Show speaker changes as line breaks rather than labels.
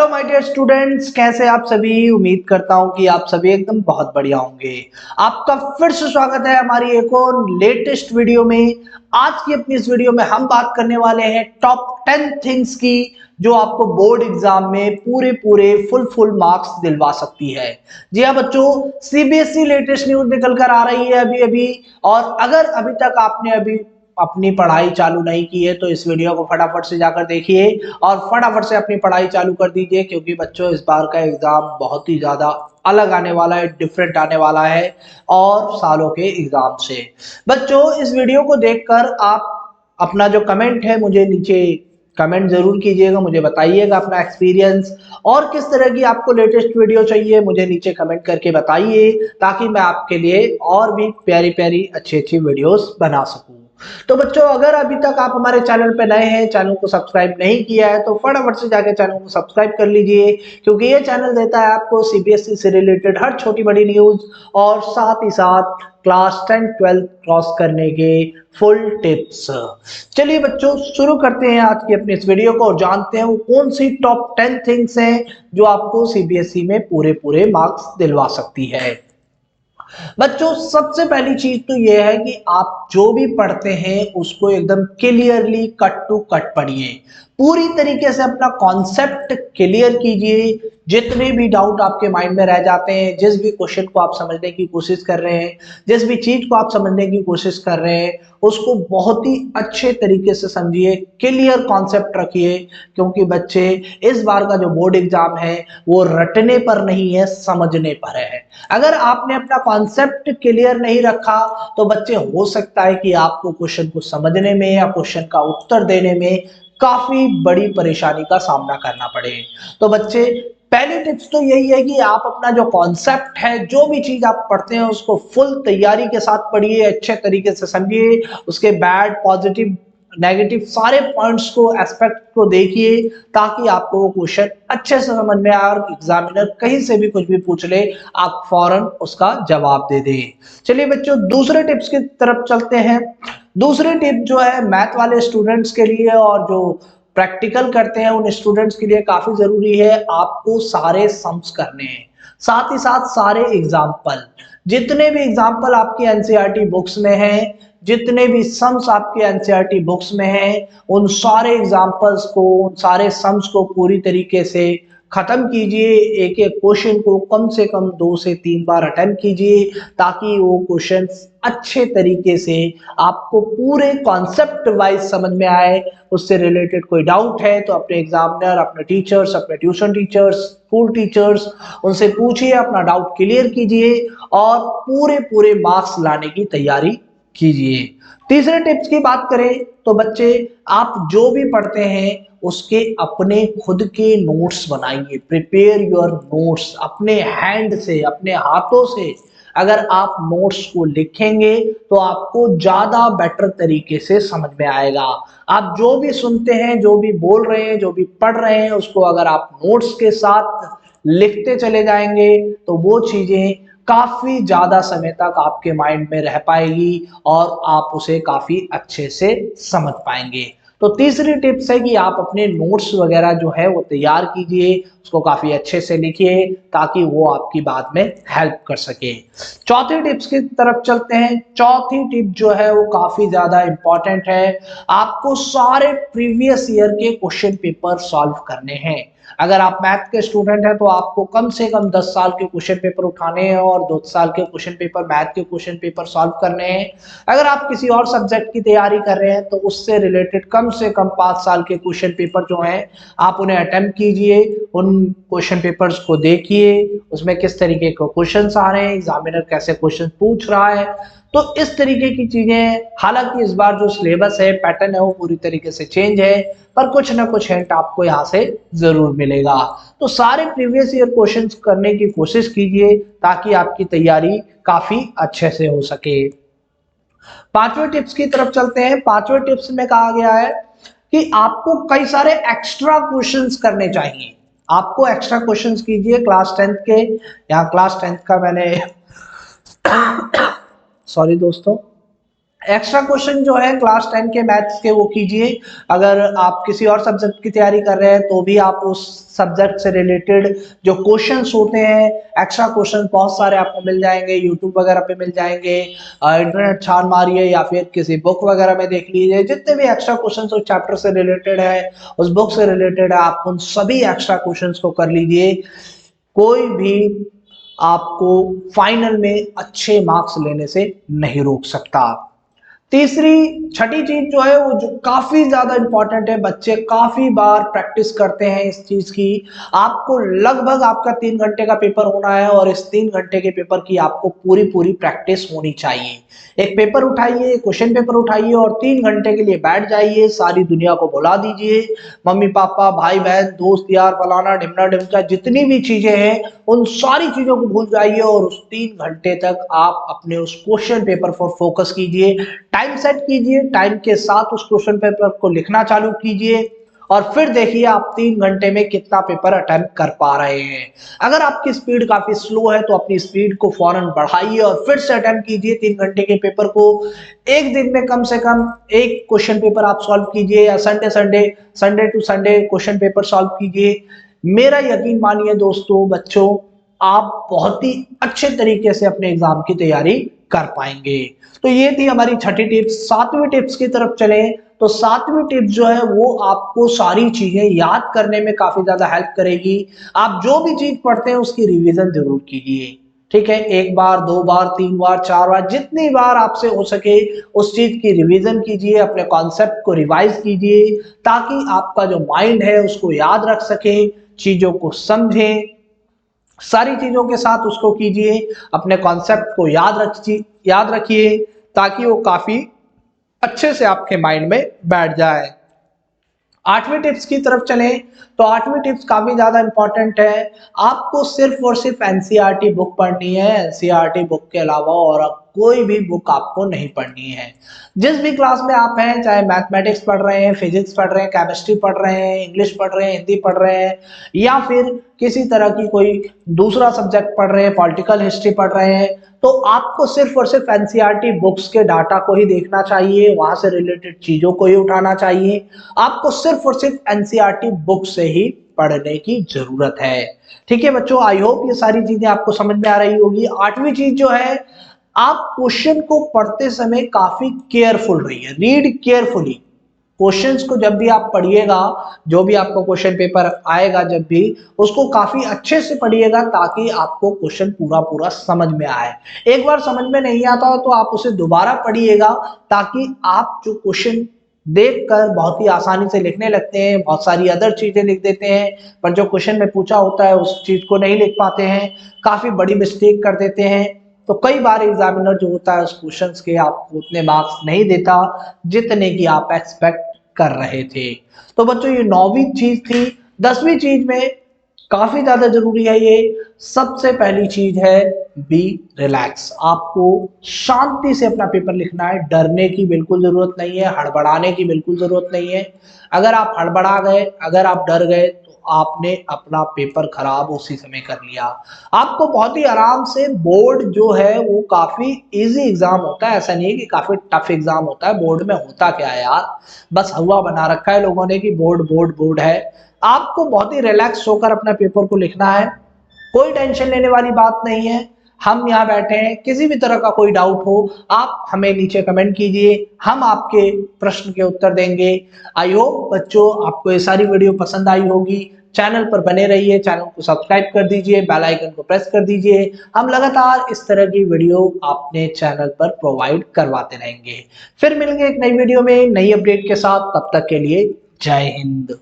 Hello my dear students, कैसे आप सभी। उम्मीद करता हूं कि आप सभी एकदम बहुत बढ़िया होंगे। आपका फिर से स्वागत है हमारी एक और लेटेस्ट वीडियो में। आज की अपनी इस वीडियो में हम बात करने वाले हैं टॉप 10 थिंग्स की जो आपको बोर्ड एग्जाम में पूरे पूरे फुल मार्क्स दिलवा सकती है। जी हाँ बच्चों, सीबीएसई लेटेस्ट न्यूज निकल कर आ रही है अभी अभी। और अगर अभी तक आपने अभी अपनी पढ़ाई चालू नहीं की है तो इस वीडियो को फटाफट से जाकर देखिए और फटाफट से अपनी पढ़ाई चालू कर दीजिए, क्योंकि बच्चों इस बार का एग्जाम बहुत ही ज्यादा अलग आने वाला है, डिफरेंट आने वाला है और सालों के एग्जाम से। बच्चों इस वीडियो को देखकर आप अपना जो कमेंट है मुझे नीचे कमेंट जरूर कीजिएगा, मुझे बताइएगा अपना एक्सपीरियंस और किस तरह की आपको लेटेस्ट वीडियो चाहिए मुझे नीचे कमेंट करके बताइए, ताकि मैं आपके लिए और भी प्यारी प्यारी अच्छी अच्छी वीडियोस बना सकूं। तो बच्चों अगर अभी तक आप हमारे चैनल पे नए हैं, चैनल को सब्सक्राइब नहीं किया है तो फटाफट से जाके चैनल को सब्सक्राइब कर लीजिए, क्योंकि ये चैनल देता है आपको सीबीएसई से रिलेटेड हर छोटी बड़ी न्यूज और साथ ही साथ क्लास 10 12 क्रॉस करने के फुल टिप्स। चलिए बच्चों शुरू करते हैं आज की अपनी इस वीडियो को और जानते हैं वो कौन सी टॉप 10 थिंग्स हैं जो आपको सीबीएसई में पूरे पूरे मार्क्स दिलवा सकती है। बच्चों सबसे पहली चीज तो यह है कि आप जो भी पढ़ते हैं उसको एकदम क्लियरली कट टू कट पढ़िए, पूरी तरीके से अपना कॉन्सेप्ट क्लियर कीजिए। जितने भी डाउट आपके माइंड में रह जाते हैं, जिस भी क्वेश्चन को आप समझने की कोशिश कर रहे हैं, जिस भी चीज को आप समझने की कोशिश कर रहे हैं, उसको बहुत ही अच्छे तरीके से समझिए, क्लियर कॉन्सेप्ट रखिए। क्योंकि बच्चे इस बार का जो बोर्ड एग्जाम है वो रटने पर नहीं है, समझने पर है। अगर आपने अपना कॉन्सेप्ट क्लियर नहीं रखा तो बच्चे हो सकता है कि आपको क्वेश्चन को समझने में या क्वेश्चन का उत्तर देने में काफी बड़ी परेशानी का सामना करना पड़े। तो बच्चे पहली टिप्स तो यही है कि आप अपना जो कॉन्सेप्ट है, जो भी चीज आप पढ़ते हैं उसको फुल तैयारी के साथ पढ़िए, अच्छे तरीके से समझिए, उसके बैड पॉजिटिव नेगेटिव सारे पॉइंट्स को एस्पेक्ट को देखिए, ताकि आपको वो क्वेश्चन अच्छे से समझ में आए और एग्जामिनर कहीं से भी कुछ भी पूछ ले आप फौरन उसका जवाब दे दें। चलिए बच्चों दूसरे टिप्स की तरफ चलते हैं। दूसरी टिप जो है मैथ वाले स्टूडेंट्स के लिए और जो प्रैक्टिकल करते हैं उन स्टूडेंट्स के लिए काफी जरूरी है। आपको सारे सम्स करने हैं, साथ ही साथ सारे एग्जाम्पल, जितने भी एग्जाम्पल आपकी एनसीईआरटी बुक्स में हैं, जितने भी सम्स आपके एनसीईआरटी बुक्स में हैं, उन सारे एग्जाम्पल्स को, उन सारे सम्स को पूरी तरीके से खत्म कीजिए। एक एक क्वेश्चन को कम से कम 2 से 3 बार अटेम्प्ट कीजिए, ताकि वो क्वेश्चन अच्छे तरीके से आपको पूरे कॉन्सेप्ट वाइज समझ में आए। उससे रिलेटेड कोई डाउट है तो अपने एग्जामिनर, अपने टीचर्स, अपने ट्यूशन टीचर्स, स्कूल टीचर्स, उनसे पूछिए, अपना डाउट क्लियर कीजिए और पूरे पूरे मार्क्स लाने की तैयारी कीजिए। तीसरे टिप्स की बात करें तो बच्चे आप जो भी पढ़ते हैं उसके अपने खुद के नोट्स बनाइए, प्रिपेयर योर नोट्स। अपने हैंड से, अपने हाथों से अगर आप नोट्स को लिखेंगे तो आपको ज्यादा बेटर तरीके से समझ में आएगा। आप जो भी सुनते हैं, जो भी बोल रहे हैं, जो भी पढ़ रहे हैं, उसको अगर आप नोट्स के साथ लिखते चले जाएंगे तो वो चीजें काफी ज्यादा समय तक आपके माइंड में रह पाएगी और आप उसे काफी अच्छे से समझ पाएंगे। तो तीसरी टिप्स है कि आप अपने नोट्स वगैरह जो है वो तैयार कीजिए, उसको काफी अच्छे से लिखिए, ताकि वो आपकी बाद में हेल्प कर सके। चौथी टिप्स की तरफ चलते हैं। चौथी टिप जो है वो काफी ज्यादा इंपॉर्टेंट है। आपको सारे प्रीवियस ईयर के क्वेश्चन पेपर सॉल्व करने हैं। अगर आप मैथ के स्टूडेंट हैं तो आपको कम से कम 10 साल के क्वेश्चन पेपर उठाने हैं और 2 साल के क्वेश्चन पेपर, मैथ के क्वेश्चन पेपर सॉल्व करने हैं। अगर आप किसी और सब्जेक्ट की तैयारी कर रहे हैं तो उससे रिलेटेड कम से कम 5 साल के क्वेश्चन पेपर जो हैं आप उन्हें अटेम्प्ट कीजिए, उन क्वेश्चन पेपर्स को देखिए, उसमें किस तरीके के क्वेश्चन आ रहे हैं, एग्जामिनर कैसे क्वेश्चन पूछ रहा है। तो इस तरीके की चीजें, हालांकि इस बार जो सिलेबस है, पैटर्न है, वो पूरी तरीके से चेंज है, पर कुछ ना कुछ हिंट आपको यहाँ से जरूर मिलेगा। तो सारे प्रीवियस ईयर क्वेश्चंस करने की कोशिश कीजिए, ताकि आपकी तैयारी काफी अच्छे से हो सके। पांचवें टिप्स की तरफ चलते हैं। पांचवें टिप्स में कहा गया है कि आपको कई सारे एक्स्ट्रा क्वेश्चंस करने चाहिए। आपको एक्स्ट्रा क्वेश्चंस कीजिए क्लास 10th के। यहाँ क्लास 10th का मैंने सॉरी दोस्तों, एक्स्ट्रा क्वेश्चन जो है क्लास 10 के मैथ्स के वो कीजिए। अगर आप किसी और सब्जेक्ट की तैयारी कर रहे हैं तो भी आप उस सब्जेक्ट से रिलेटेड जो क्वेश्चंस होते हैं, एक्स्ट्रा क्वेश्चन बहुत सारे आपको मिल जाएंगे, यूट्यूब वगैरह पे मिल जाएंगे। इंटरनेट छान मारिए या फिर किसी बुक वगैरह में देख लीजिए, जितने भी एक्स्ट्रा क्वेश्चन उस चैप्टर से रिलेटेड है, उस बुक से रिलेटेड है, आप उन सभी एक्स्ट्रा क्वेश्चन को कर लीजिए। कोई भी आपको फाइनल में अच्छे मार्क्स लेने से नहीं रोक सकता। तीसरी छठी चीज जो है वो जो काफी ज्यादा इंपॉर्टेंट है, बच्चे काफी बार प्रैक्टिस करते हैं इस चीज की। आपको लगभग आपका 3 घंटे का पेपर होना है और इस 3 घंटे के पेपर की आपको पूरी पूरी प्रैक्टिस होनी चाहिए। एक पेपर उठाइए, क्वेश्चन पेपर उठाइए और 3 घंटे के लिए बैठ जाइए, सारी दुनिया को बुला दीजिए, मम्मी पापा भाई बहन दोस्त यार फलाना ढिमना ढिमका जितनी भी चीजें हैं उन सारी चीजों को भूल जाइए और उस 3 घंटे तक आप अपने उस क्वेश्चन पेपर पर फोकस कीजिए। टाइम सेट कीजिए, टाइम के साथ उस क्वेश्चन पेपर को लिखना चालू कीजिए और फिर देखिए आप 3 घंटे में कितना पेपर अटेम्प्ट कर पा रहे हैं। अगर आपकी स्पीड काफी स्लो है तो अपनी स्पीड को फौरन बढ़ाइए और फिर से अटेम्प्ट कीजिए 3 घंटे के पेपर को। एक दिन में कम से कम एक क्वेश्चन पेपर आप सॉल्व कीजिए या Sunday to Sunday question paper solve कीजिए। मेरा यकीन मानिए दोस्तों बच्चों, आप बहुत ही अच्छे तरीके से अपने एग्जाम की तैयारी कर पाएंगे। तो ये थी हमारी छठी टिप्स। सातवीं टिप्स की तरफ चले तो सातवीं टिप्स जो है वो आपको सारी चीजें याद करने में काफी ज्यादा हेल्प करेगी। आप जो भी चीज पढ़ते हैं उसकी रिवीजन जरूर कीजिए, ठीक है। 1 बार 2 बार 3 बार 4 बार जितनी बार आपसे हो सके उस चीज की रिवीजन कीजिए, अपने कॉन्सेप्ट को रिवाइज कीजिए ताकि आपका जो माइंड है उसको याद रख सके, चीजों को समझे, सारी चीजों के साथ उसको कीजिए, अपने कॉन्सेप्ट को याद रखिए ताकि वो काफी अच्छे से आपके माइंड में बैठ जाए। आठवीं टिप्स की तरफ चले तो आठवीं टिप्स काफी ज्यादा इंपॉर्टेंट है। आपको सिर्फ और सिर्फ एनसीईआरटी बुक पढ़नी है, एनसीईआरटी बुक के अलावा और कोई भी बुक आपको नहीं पढ़नी है। जिस भी क्लास में आप हैं, चाहे मैथमेटिक्स पढ़ रहे हैं, फिजिक्स पढ़ रहे हैं, केमिस्ट्री पढ़ रहे हैं, इंग्लिश पढ़ रहे हैं, हिंदी पढ़ रहे हैं या फिर किसी तरह की कोई दूसरा सब्जेक्ट पढ़ रहे हैं, पॉलिटिकल हिस्ट्री पढ़ रहे हैं, तो आपको सिर्फ और सिर्फ एनसीईआरटी बुक्स के डाटा को ही देखना चाहिए, वहां से रिलेटेड चीजों को ही उठाना चाहिए। आपको सिर्फ और सिर्फ एनसीईआरटी बुक से ही पढ़ने की जरूरत है, ठीक है बच्चों। आई होप ये सारी चीजें आपको समझ में आ रही होगी। आठवीं चीज जो है, आप क्वेश्चन को पढ़ते समय काफी केयरफुल रहिए, रीड केयरफुली। क्वेश्चंस को जब भी आप पढ़िएगा, जो भी आपको क्वेश्चन पेपर आएगा जब भी, उसको काफी अच्छे से पढ़िएगा ताकि आपको क्वेश्चन पूरा पूरा समझ में आए। एक बार समझ में नहीं आता हो तो आप उसे दोबारा पढ़िएगा ताकि आप जो क्वेश्चन देखकर बहुत ही आसानी से लिखने लगते हैं, बहुत सारी अदर चीजें लिख देते हैं, पर जो क्वेश्चन में पूछा होता है उस चीज को नहीं लिख पाते हैं, काफी बड़ी मिस्टेक कर देते हैं। तो कई बार एग्जामिनर जो होता है उस क्वेश्चंस के आपको उतने मार्क्स नहीं देता जितने की आप एक्सपेक्ट कर रहे थे। तो बच्चों ये 9वीं चीज थी। 10वीं चीज में काफी ज्यादा जरूरी है, ये सबसे पहली चीज है बी रिलैक्स। आपको शांति से अपना पेपर लिखना है, डरने की बिल्कुल जरूरत नहीं है, हड़बड़ाने की बिल्कुल जरूरत नहीं है। अगर आप हड़बड़ा गए, अगर आप डर गए तो आपने अपना पेपर खराब उसी समय कर लिया। आपको बहुत ही आराम से, बोर्ड जो है वो काफी इजी एग्जाम होता है, ऐसा नहीं है कि काफी टफ एग्जाम होता है। बोर्ड में होता क्या है यार, बस हवा बना रखा है लोगों ने कि बोर्ड बोर्ड बोर्ड है। आपको बहुत ही रिलैक्स होकर अपना पेपर को लिखना है, कोई टेंशन लेने वाली बात नहीं है। हम यहाँ बैठे हैं, किसी भी तरह का कोई डाउट हो आप हमें नीचे कमेंट कीजिए, हम आपके प्रश्न के उत्तर देंगे। आई होप बच्चों आपको ये सारी वीडियो पसंद आई होगी। चैनल पर बने रहिए, चैनल को सब्सक्राइब कर दीजिए, बेल आइकन को प्रेस कर दीजिए। हम लगातार इस तरह की वीडियो अपने चैनल पर प्रोवाइड करवाते रहेंगे। फिर मिलेंगे एक नई वीडियो में नई अपडेट के साथ, तब तक के लिए जय हिंद।